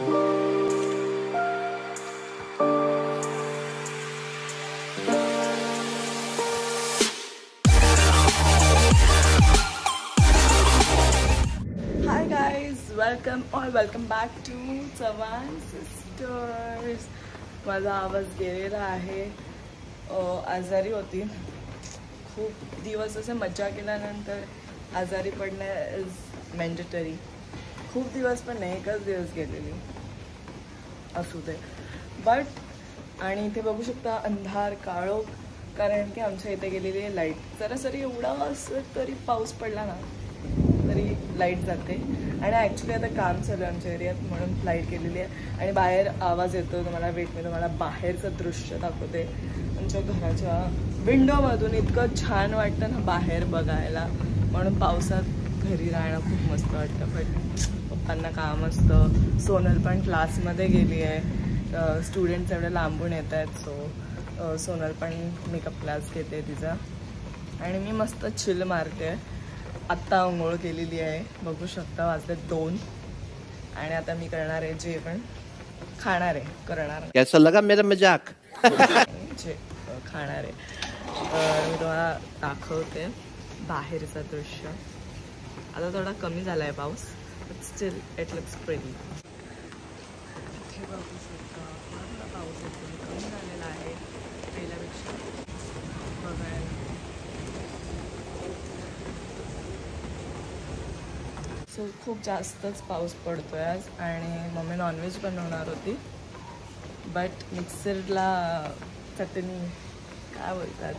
Hi guys, welcome back to Chavan sisters. माझा आवाज गेलेला आहे. आजारी होती खूप दिवस. असे मज्जा केल्यानंतर आजारी पडणं इज मॅन्डेटरी. खूप दिवस पण नाही, एकच दिवस गेलेली असू दे. बट आणि इथे बघू शकता अंधार काळोख, कारण की आमच्या इथे गेलेली आहे लाईट. सरासरी एवढा असं तरी पाऊस पडला ना तरी लाईट जाते. आणि ॲक्च्युली आता काम चालू आहे आमच्या एरियात म्हणून लाईट गेलेली आहे. आणि बाहेर आवाज येतो तुम्हाला. वेट मी तुम्हाला बाहेरचं दृश्य दाखवते. आमच्या घराच्या विंडोमधून इतकं छान वाटतं ना बाहेर बघायला. म्हणून पावसात घरी राहणं खूप मस्त वाटतं. पण पप्पांना काम असतं. सोनल पण क्लासमध्ये गेली आहे. स्टुडंट्स एवढे लांबून येत आहेत. सो सोनल पण मेकअप क्लास घेते तिचा. आणि मी मस्त चिल मारते. आत्ता अंघोळ केलेली आहे, बघू शकता. वाजले 2. आणि आता मी करणार आहे जेवण. खाणार आहे, करणार कैसा लगा मेरा मजाक? जे खाणार आहे. मी तुम्हाला दाखवते बाहेरचं दृश्य. आता थोडा कमी झाला आहे पाऊस, but still it looks pretty. इथे बघू शकता पाऊस एकदम कमी झालेला आहे पहिल्यापेक्षा बघायला. सो खूप जास्तच पाऊस पडतो आहे आज. आणि मम्मी नॉनव्हेज बनवणार होती, बट मिक्सरला चटणी काय बोलतात,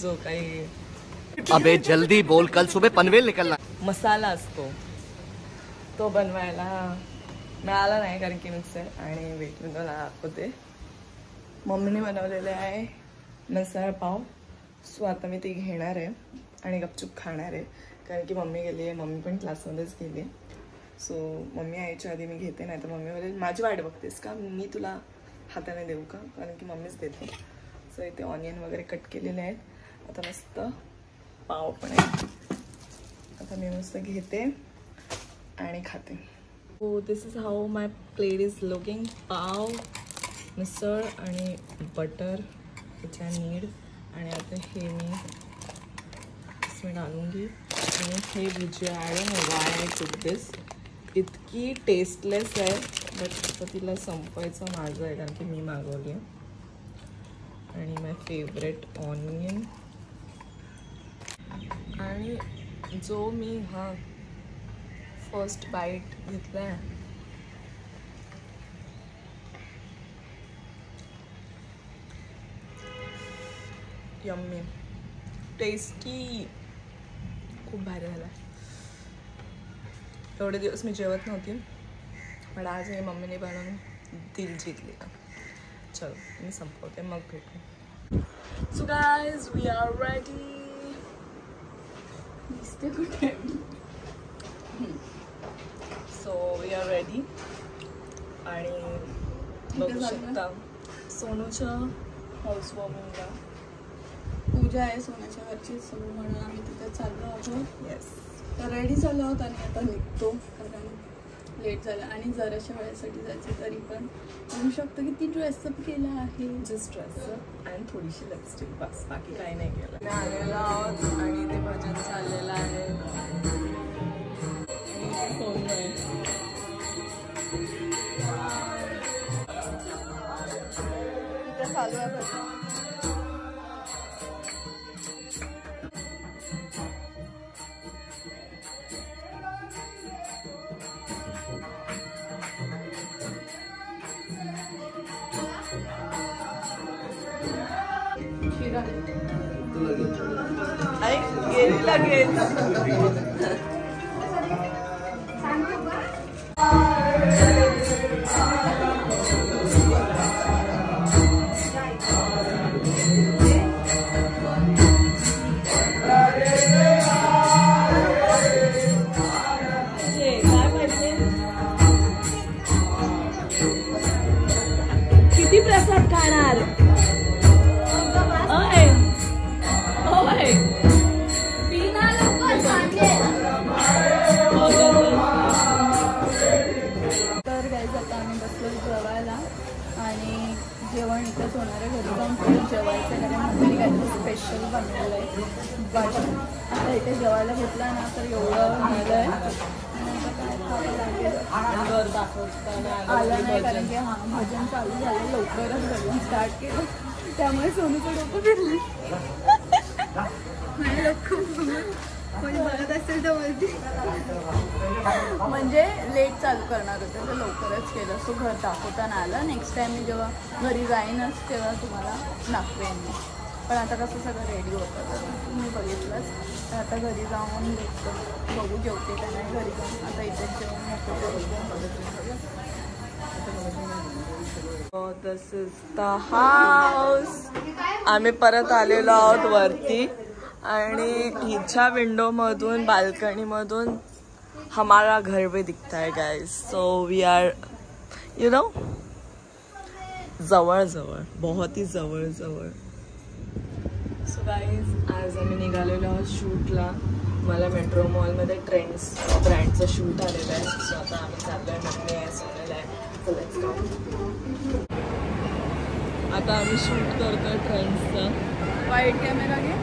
जो काही अबे जल्दी बोल, कल सुबह पनवेल निकलना. मसाला असतो तो बनवायला मिळाला नाही, कारण की मिक्सर. आणि वेट मी तुम्हाला दाखवते. मम्मीने बनवलेले आहे मसाला पाव. सो आता मी ती घेणार आहे आणि गपचूप खाणार आहे, कारण की मम्मी गेली आहे. मम्मी पण क्लासमध्येच गेली आहे. सो मम्मी यायच्या आधी मी घेते, नाही तर मम्मी बोलेल माझी वाट बघतेस का, मी तुला हाताने देऊ का, कारण की मम्मीच देते. सो इथे ऑनियन वगैरे कट केलेले आहेत. आता मस्त पाव पण आहे. आता मी मस्त घेते आणि खाते. So this is how my plate is looking. पाव, मिसळ आणि बटर त्याच्या नीड. आणि आता हे मी घालूंगी. आणि हे bhujia I don't know why I took this. इतकी टेस्टलेस आहे, बट आता तिला संपवायचं माझं आहे, कारण की मी मागवली. आणि माय फेवरेट ऑनियन. आणि जो मी फर्स्ट बाईट घेतला आहे, यम्मी, टेस्टी, खूप भारी झाला. एवढे दिवस मी जेवत नव्हती, पण आज मी मम्मीने बनवून दिल जिंकली. चलो मी संपवते, मग भेटू. So guys we are ready. दिसते कुठे? So we are ready. आणि बघू शकता सोनूच्या हाऊस वॉर्मिंगला पूजा आहे सोन्याच्या घरची. सो म्हणून आम्ही तिथे चाललो आहोत. येस, तर रेडी झालो आहोत आणि आता निघतो, कारण लेट झालं. आणि जराशा वेळेसाठी जायचं, तरी पण म्हणू शकतो की ती ड्रेसअप केला आहे. जस्ट ड्रेसअप आणि थोडीशी लिपस्टिक, बस, बाकी काही नाही केलं. मी आलेलो आहोत आणि ते भजन चाललेलं आहे. सोनू आहे. तिथे चालू आहे भजन. गेली लागेल. किती प्रसाद खाणार? ओय ओय, बिना लवकर सांगे. इथंच होणार आहे. घरी जाऊन परत जेवायचं कारण माझ्याने काहीतरी स्पेशल बनवलं आहे. बट आता इथे जेवायला घेतलं ना तर एवढं झालं आहे आलं नाही कारण की हां भजन चालू झालं लवकरच भजन स्टार्ट केलं त्यामुळे सोनूचं डोकं फिरलं कोणी बघत असेल तर बोलते म्हणजे लेट चालू करणार होतं तर लवकरच केलं सो घर दाखवताना आलं. नेक्स्ट टाईम मी जेव्हा घरी जाईनच तेव्हा तुम्हाला दाखवेन मी. पण आता कसं सगळं रेडी होतं तर तुम्ही बघितलंच तर आता घरी जाऊन बघू जेवते का नाही. घरी जाऊन आता इथेच जेवण दिस इज द हाऊस. आम्ही परत आलेलो आहोत वरती आणि हिच्या विंडोमधून बाल्कनीमधून हमारा घर भी दिखता है guys. So we are you know जवळ जवळ बहुत ही जवळ जवळ. सो गाइस आज आम्ही निघालेलो आहोत शूटला. मला मेट्रो मॉलमध्ये ट्रेंड्स ब्रँडचं शूट आलेलं आहे. सो आता आम्ही चाललोय मम्मी आहे सोनेला आहे. आता आम्ही शूट करतोय ट्रेंड्सचं. वाईट कॅमेरा घे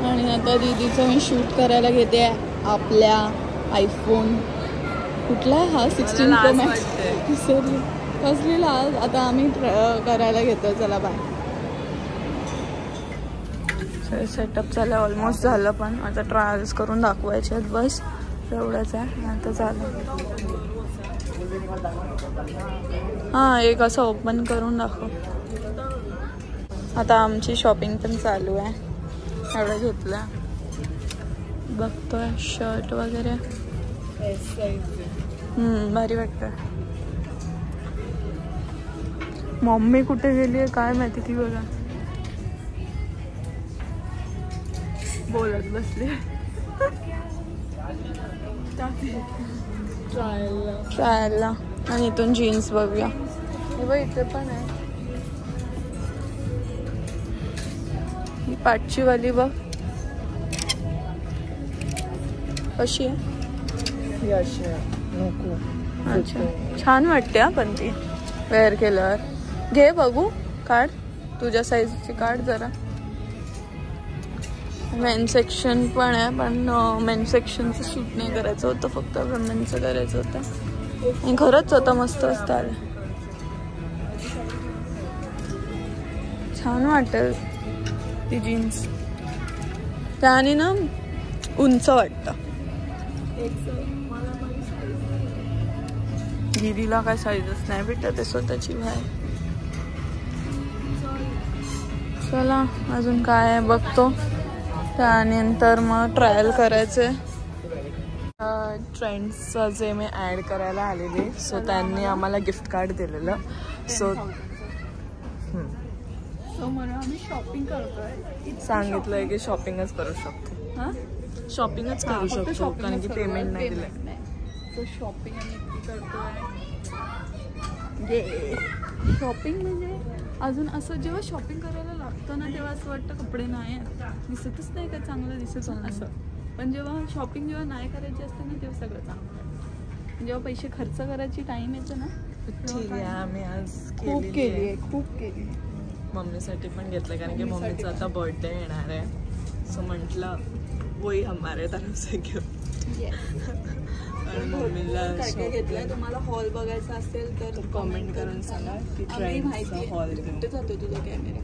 आणि आता दीदीचं मी शूट करायला घेते आपल्या आयफोन कुठला हा 16 प्रो मॅक्स विसरली कसलेला. आता आम्ही करायला घेतो. चला बाय. सेटअप झालं ऑलमोस्ट झालं पण आता ट्रायल्स करून दाखवायचे आहेत बस एवढंच आहे. आता झालं हां एक असं ओपन करून दाखव. आता आमची शॉपिंग पण चालू आहे. एवढं घेतलं बघतोय शर्ट वगैरे भारी वाटतं. मम्मी कुठे गेली आहे काय माहिती ती बघा बोलत बसली. ट्रायलला आणि इथून जीन्स बघूया. हे बघ इथे पण आहे ही पाठची वाली बघ कशी आहे. नको अच्छा छान वाटते हा पण ती वेअर केल्यावर. घे बघू काढ तुझ्या साईजची काढ जरा. मेन सेक्शन पण आहे पण मेन सेक्शनचं शूट नाही करायचं होतं फक्त वुमेनचं करायचं होतं आणि खरंच होतं मस्त असतं आलं. छान वाटेल ती जीन्स त्याने ना उंच वाटतं. दीदीला काय साईजच नाही भेटत ते स्वतःची बाहेर. चला अजून काय बघतो त्यानंतर मग ट्रायल करायचे. ट्रेंड्सचं जे मी ॲड करायला आलेले सो त्यांनी आम्हाला गिफ्ट कार्ड दिलेलं. सो म्हणून आम्ही शॉपिंग करतोय. सांगितलंय की शॉपिंगच करू शकतो. हां शॉपिंगच करू शकतो कारण की पेमेंट नाही दिलं. सो शॉपिंग आम्ही इतकी करतोय. शॉपिंग म्हणजे अजून असं जेव्हा शॉपिंग करायला लागतं ना तेव्हा असं वाटतं कपडे नाही दिसतच नाही का चांगलं दिसत असं. पण जेव्हा शॉपिंग जेव्हा नाही करायची असते ना तेव्हा सगळं चांगलं. जेव्हा पैसे खर्च करायची टाइम येतो ना आम्ही आज खूप केली. मम्मीसाठी पण घेतलं कारण की मम्मीचा आता बर्थडे येणार आहे. सो म्हटलं वही हमारे तरफ से गिफ्ट. आणि मम्मीला घेतलंय. तुम्हाला हॉल बघायचा असेल तर कमेंट करून सांगा की ट्रेंड्सचा हॉल कुठे जातो तुझा कॅमेरा.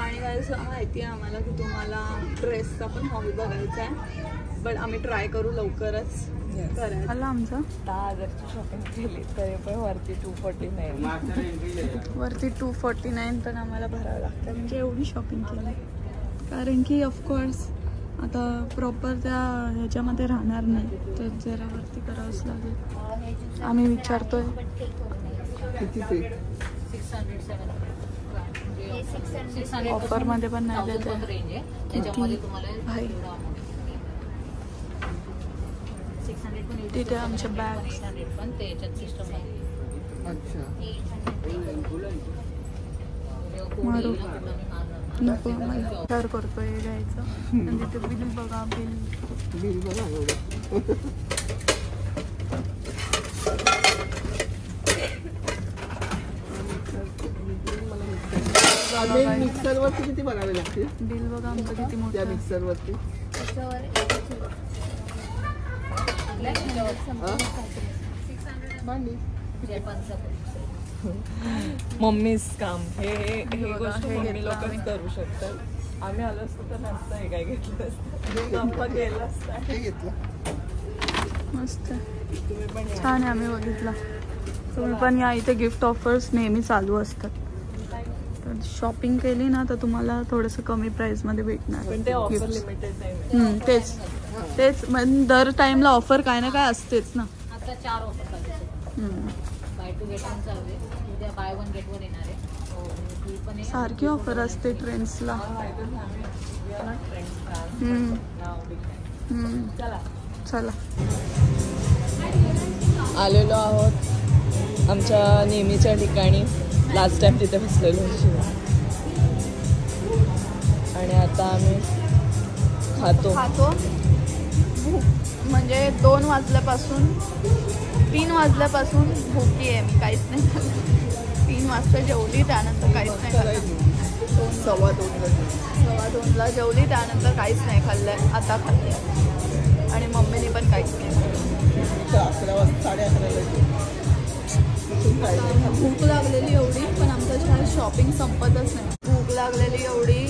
आणि माहिती आहे आम्हाला की तुम्हाला ड्रेसचा पण हॉल बघायचा आहे बट आम्ही ट्राय करू लवकरच करायला. आमचं 10,000ची शॉपिंग केली तरी पण वरती 249 पण आम्हाला भरावं लागतं म्हणजे एवढी शॉपिंग केली. कारण की ऑफकोर्स आता प्रॉपर त्या ह्याच्यामध्ये राहणार नाही तर जरा वरती करावंच लागेल. आम्ही विचारतोय ऑफरमध्ये पण नाही देत भाई. तिथे आमच्या बॅग्स मारू नको आम्हाला विचार करतोय घ्यायचं. आणि तिथे बिल बघा बिल मिक्सर वरती किती बनावे लागतील? बिल बघा आमचं किती मोठं त्या आहे. मिक्सर वरती मम्मीच काम हे गोष्ट मम्मी लोकच करू शकतात. आम्ही आलो असतो तर नसतं हे काय घेतलं असतं, गेलं असतं. हे घेतलं. मस्त तुम्ही पण या. छान आहे. आम्ही बघितला. तुम्ही पण या. इथे गिफ्ट ऑफर्स नेहमी चालू असतात. तर शॉपिंग केली ना तर तुम्हाला थोडंसं कमी प्राईसमध्ये भेटणार. पण ते ऑफर Gifts. लिमिटेड नाही. तेच म्हणजे दर टाइमला ऑफर काय ना काय असतेच ना. आता 4 ऑफर चालू बाय 2 गेट 1 चालू आहे. उद्या बाय 1 गेट 1 येणार आहे. ती पण आहे. सारखी ऑफर असते ट्रेंड्सला. चला आलेलो आहोत आमच्या नेहमीच्या ठिकाणी. लास्ट टाइम तिथे बसलेलो आणि आता आम्ही खातो. म्हणजे 2 वाजल्यापासून 3 वाजल्यापासून भूकी आहे मी. काहीच नाही खाल्लं. 3 वाजता जेवली त्यानंतर काहीच नाही खाल्लं. 2:15ला जेवली त्यानंतर काहीच नाही खाल्लंय. आता खाल्लंय आणि मम्मीने पण काहीच नाही खाल्लं. 11 वाजता 11:30 भूक लागलेली एवढी पण आमचं शाळेत शॉपिंग संपतच नाही. भूक लागलेली एवढी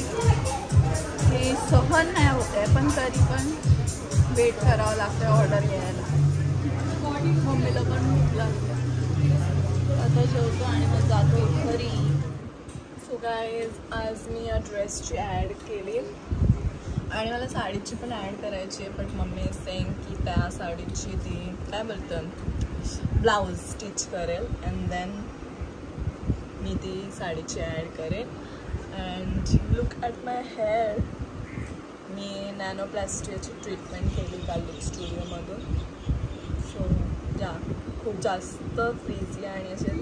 की सहन नाही होत आहे. पण तरी पण वेट करावं लागतं ऑर्डर घ्यायला. मम्मीला पण भूक लागते. आता जेवतो आणि मग जातो घरी. सो गाईज आज मी या ड्रेसची ॲड केली आणि मला साडीची पण ॲड करायची आहे. बट मम्मी सेंग की त्या साडीची ती काय बोलतं ब्लाऊज स्टिच करेल अँड देन मी ती साडीची ॲड करेन. And look at my hair. मी नॅनोप्लास्टिकची ट्रीटमेंट केली काल लुक स्टुडिओमधून. सो या खूप जास्त फ्रीजी आणि असे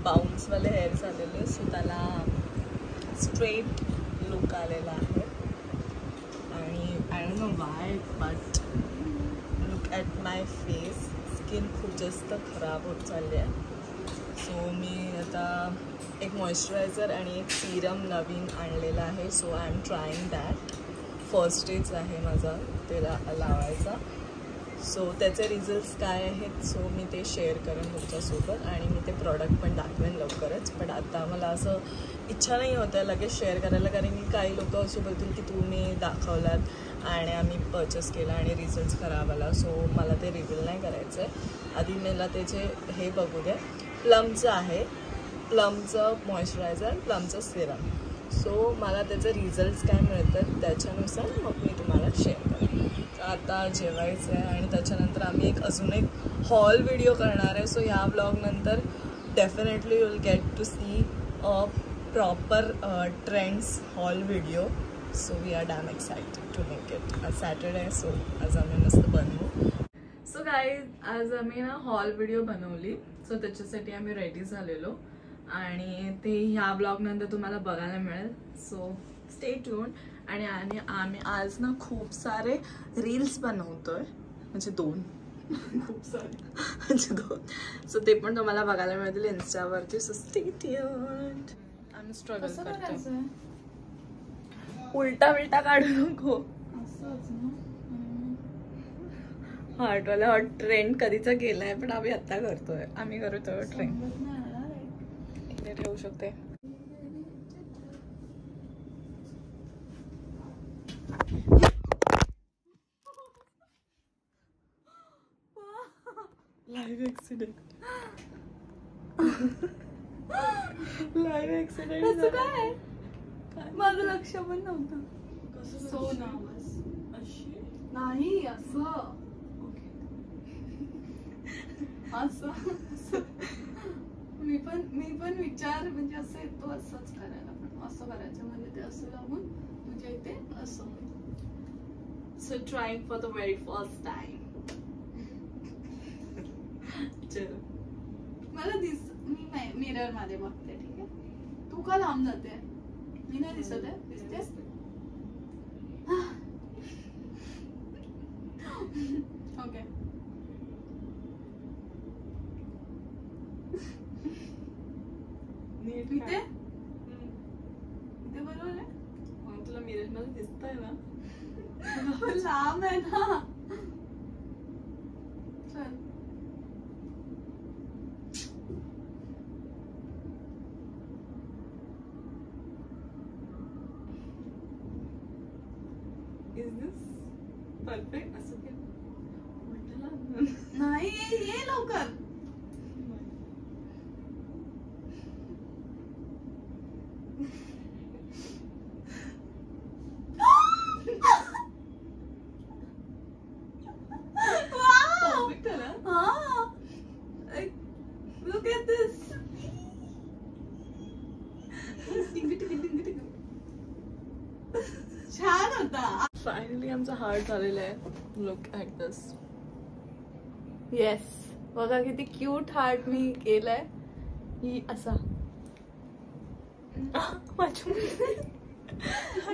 बाउन्सवाले हेअर झालेले. सो त्याला स्ट्रेट लुक आलेला आहे आणि I don't no Y but look at my face. Skin खूप जास्त खराब होत चालली आहे. सो मी आता एक मॉइश्चरायझर आणि एक सिरम नवीन आणलेला आहे. So I am trying that. First डेच आहे माझा त्याला लावायचा. सो त्याचे रिझल्ट्स काय आहेत सो मी ते शेअर करेन तुमच्यासोबत आणि मी ते प्रॉडक्ट पण दाखवेन लवकरच. पण आता मला असं इच्छा नाही होत आहे लगेच शेअर करायला, कारण की काही लोक असं बोलतील की तुम्ही दाखवलात आणि आम्ही परचेस केला आणि रिझल्ट्स खराब आला. सो मला ते रिव्हील नाही करायचं आहे. आधी मला त्याचे हे बघू द्या. प्लमचं आहे, प्लमचं मॉइश्चरायझर, प्लमचं सिरम. सो मला त्याचे रिझल्ट्स काय मिळतात त्याच्यानुसार मग मी तुम्हाला शेअर करेन. आता जेवायचं आहे आणि त्याच्यानंतर आम्ही अजून एक हॉल व्हिडिओ करणार आहे. सो ह्या ब्लॉगनंतर definitely you will get to see a proper trends haul video. So we are damn excited to make it. आज सॅटर्डे आहे सो आज आम्ही मस्त बनवू. सो गाईज आज आम्ही ना हॉल व्हिडिओ बनवली. सो त्याच्यासाठी आम्ही रेडी झालेलो आणि ते ह्या ब्लॉगनंतर तुम्हाला बघायला मिळेल. So stay tune. आणि आम्ही आज ना खूप सारे रील्स बनवतोय, म्हणजे 2 खूप सारे म्हणजे 2. सो ते पण तुम्हाला बघायला मिळतील इन्स्टावरती. So stay tuned. आम्ही स्ट्रगल करतो. उलटा बिलटा काढू नको. हॉटवाला हॉट ट्रेंड कधीचा गेलाय पण आम्ही आता करतोय. आम्ही करतोय ट्रेंड. इकडे ठेवू शकते. Live accident. Live accident. कसं काय? माझं लक्ष पण नव्हतं. सो नाही असं असं मी पण विचार म्हणजे असं येतो असंच करायला, पण असं करायचं म्हणजे ते असं लावून तुझ्या इथे असं होईल. So trying for the very first time. मला मी मिरर मध्ये बघते. ठीक आहे, तू का लांब जाते? मी नाही दिसत आहे? दिसतेस? ओके. इथे आहे ना. लांब आहे ना. चल. Is this perfect? असं काय उलटं नाही ये लवकर. परफेक्ट आहे ना. हा. Look at this. छान होता. फायनली आमचा हार्ट झालेला आहे. Look at this. येस, बघा किती क्यूट हार्ट मी केलाय. ही असा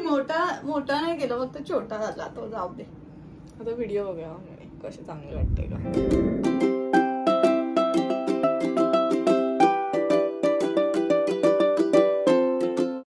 मोठा नाही केला, फक्त छोटा झाला तो. जाऊ दे. आता व्हिडिओ बघा कसे चांगले वाटते का.